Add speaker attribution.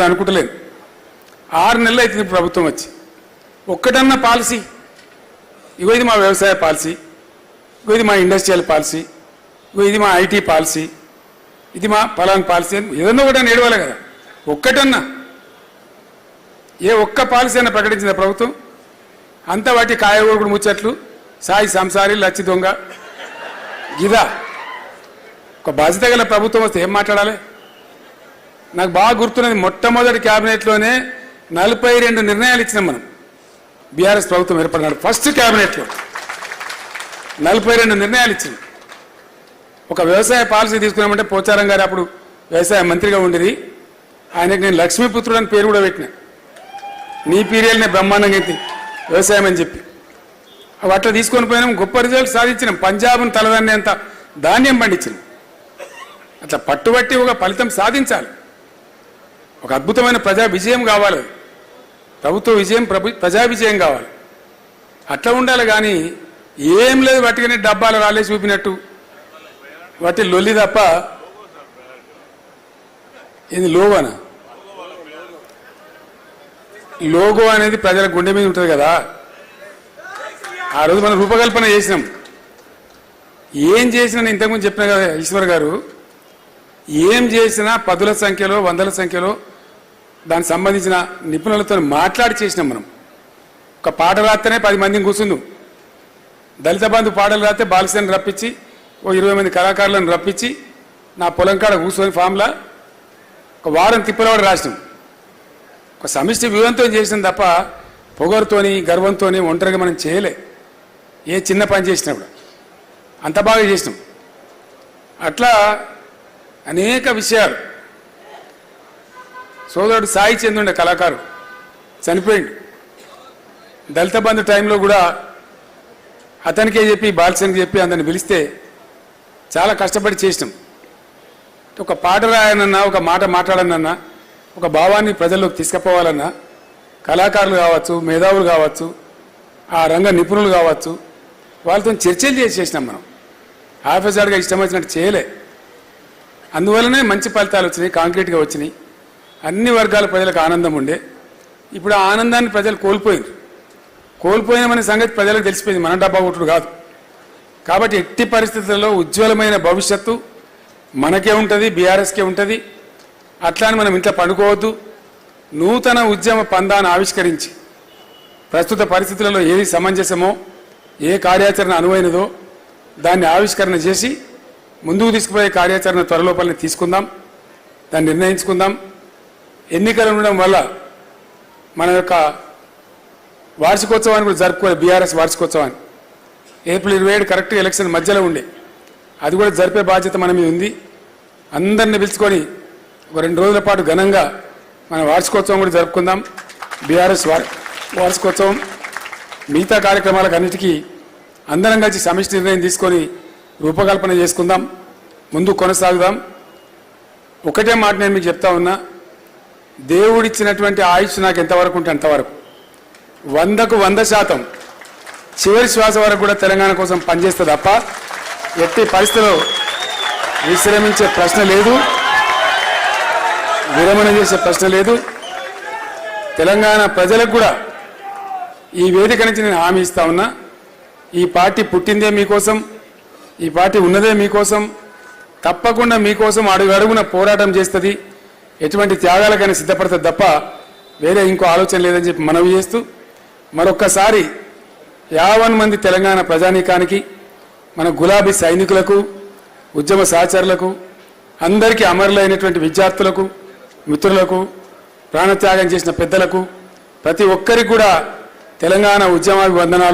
Speaker 1: అనుకుంటలేదు. 6 నెలలు అవుతుంది ప్రభుత్వం వచ్చి. ఒక్కటన్నా పాలసీ, ఇగో ఇది మా వ్యవసాయ పాలసీ, ఇగో ఇది మా ఇండస్ట్రియల్ పాలసీ, ఇగో ఇది మా ఐటీ పాలసీ, ఇది మా ఫలాన్ పాలసీ అని ఏదన్నా ఒకటి నేడవాలి కదా. ఒక్కటన్నా ఏ ఒక్క పాలసీ అయినా ప్రకటించిన ప్రభుత్వం? అంతా వాటి కాయగూరుడు ముచ్చట్లు, సాయి సంసారి, లచ్చి దొంగ, గిదా. ఒక బాధ్యత గల ప్రభుత్వం వస్తే ఏం మాట్లాడాలి? నాకు బాగా గుర్తున్నది, మొట్టమొదటి క్యాబినెట్లోనే 42 నిర్ణయాలు ఇచ్చినాం మనం. బీఆర్ఎస్ ప్రభుత్వం ఏర్పడినాడు ఫస్ట్ క్యాబినెట్లో 42 నిర్ణయాలు ఇచ్చినాం. ఒక వ్యవసాయ పాలసీ తీసుకున్నామంటే పోచారం గారు అప్పుడు వ్యవసాయ మంత్రిగా ఉండేది, ఆయనకు నేను లక్ష్మీపుత్రుడు అని పేరు కూడా పెట్టినా. నీ పీరియల్నే బ్రహ్మాండంగా అయితే వ్యవసాయం అని చెప్పి అట్లా తీసుకొని పోయినాం. గొప్ప రిజల్ట్ సాధించినాం. పంజాబ్ను తలదన్నేంత ధాన్యం పండించినాం. అట్లా పట్టుబట్టి ఒక ఫలితం సాధించాలి. ఒక అద్భుతమైన ప్రజా విజయం కావాలి. ప్రభుత్వ విజయం ప్రజా విజయం కావాలి. అట్లా ఉండాలి. కానీ ఏం లేదు, వాటికనే డబ్బాలు రాలే చూపినట్టు వాటి లొల్లి తప్ప. ఇది లోగోనా? లోగో అనేది ప్రజల గుండె మీద ఉంటుంది కదా. ఆ రోజు మనం రూపకల్పన చేసినాం. ఏం చేసినా నేను ఇంతకుముందు చెప్పిన కదా ఈశ్వర్ గారు, ఏం చేసినా 10ల సంఖ్యలో 100ల సంఖ్యలో దానికి సంబంధించిన నిపుణులతో మాట్లాడి చేసినాం మనం. ఒక పాట రాస్తేనే 10 మందిని కూర్చుందాం. దళిత బంధు పాటలు రాస్తే బాలసేని రప్పించి ఓ 20 మంది కళాకారులను రప్పించి నా పొలం కాడ కూర్చొని ఫామ్లా ఒక వారం తిప్పలవాడు రాసినాం. ఒక సమిష్టి వ్యూహంతో చేసినాం తప్ప పొగరుతోని గర్వంతో ఒంటరిగా మనం చేయలే. ఏ చిన్న పని చేసినప్పుడు అంత బాగా చేసినాం. అట్లా అనేక విషయాలు. సోదరుడు సాయి చంద్రుండే కళాకారు చనిపోయిండు. దళిత బంధు టైంలో కూడా అతనికే చెప్పి బాలసేనికి చెప్పి అందరిని పిలిస్తే చాలా కష్టపడి చేసినాం. ఒక పాట రాయనన్నా, ఒక మాట మాట్లాడనన్నా, ఒక భావాన్ని ప్రజల్లోకి తీసుకుపోవాలన్నా కళాకారులు కావచ్చు, మేధావులు కావచ్చు, ఆ రంగ నిపుణులు కావచ్చు, వాళ్ళతో చర్చలు చేసినాం మనం. ఆఫీసర్గా ఇష్టం వచ్చినట్టు చేయలే. అందువల్లనే మంచి ఫలితాలు వచ్చినాయి, కాంక్రీట్గా వచ్చినాయి. అన్ని వర్గాల ప్రజలకు ఆనందం ఉండే. ఇప్పుడు ఆ ఆనందాన్ని ప్రజలు కోల్పోయినామనే సంగతి ప్రజలకు తెలిసిపోయింది. మన డబ్బా కొట్టుడు కాదు. కాబట్టి ఎట్టి పరిస్థితుల్లో ఉజ్వలమైన భవిష్యత్తు మనకే ఉంటుంది, బీఆర్ఎస్కే ఉంటుంది. అట్లా అని మనం ఇంట్లో పండుకోవద్దు. నూతన ఉద్యమ పందాన్ని ఆవిష్కరించి ప్రస్తుత పరిస్థితులలో ఏది సమంజసమో, ఏ కార్యాచరణ అనువైనదో దాన్ని ఆవిష్కరణ చేసి ముందుకు తీసుకుపోయే కార్యాచరణ త్వరలోపలనే తీసుకుందాం, దాన్ని నిర్ణయించుకుందాం. ఎన్నికలు ఉండడం వల్ల మన యొక్క వార్షికోత్సవాన్ని కూడా జరుపుకోవాలి. బీఆర్ఎస్ వార్షికోత్సవాన్ని ఏప్రిల్ 27 కరెక్ట్గా ఎలక్షన్ మధ్యలో ఉండే, అది కూడా జరిపే బాధ్యత మన మీద ఉంది. అందరిని పిలుచుకొని ఒక 2 రోజుల పాటు ఘనంగా మన వార్షికోత్సవం కూడా జరుపుకుందాం. బీఆర్ఎస్ వార్షికోత్సవం మిగతా కార్యక్రమాలకు అన్నిటికీ అందరం కలిసి సమిష్టి నిర్ణయం తీసుకొని రూపకల్పన చేసుకుందాం, ముందు కొనసాగుదాం. ఒకటే మాట నేను మీకు చెప్తా ఉన్నా, దేవుడిచ్చినటువంటి ఆయుష్ నాకు ఎంతవరకు ఉంటే అంతవరకు 100కు 100% చివరి శ్వాస వరకు కూడా తెలంగాణ కోసం పనిచేస్తే తప్ప ఎట్టి పరిస్థితుల్లో విశ్రమించే ప్రశ్న లేదు, విరమణ చేసే ప్రశ్న లేదు. తెలంగాణ ప్రజలకు కూడా ఈ వేదిక నుంచి నేను హామీ ఇస్తా ఉన్నా, ఈ పార్టీ పుట్టిందే మీకోసం, ఈ పార్టీ ఉన్నదే మీకోసం. తప్పకుండా మీకోసం అడుగడుగున పోరాటం చేస్తుంది, ఎటువంటి త్యాగాలకైనా సిద్ధపడుతుంది తప్ప వేరే ఇంకో ఆలోచన లేదని చెప్పి మనవి చేస్తూ మరొక్కసారి 50 మంది తెలంగాణ ప్రజానీకానికి, మన గులాబీ సైనికులకు, ఉద్యమ సహచరులకు, అందరికీ అమరులైనటువంటి విద్యార్థులకు, మిత్రులకు, ప్రాణత్యాగం చేసిన పెద్దలకు, ప్రతి ఒక్కరికి కూడా తెలంగాణ ఉద్యమాభివందనాలు.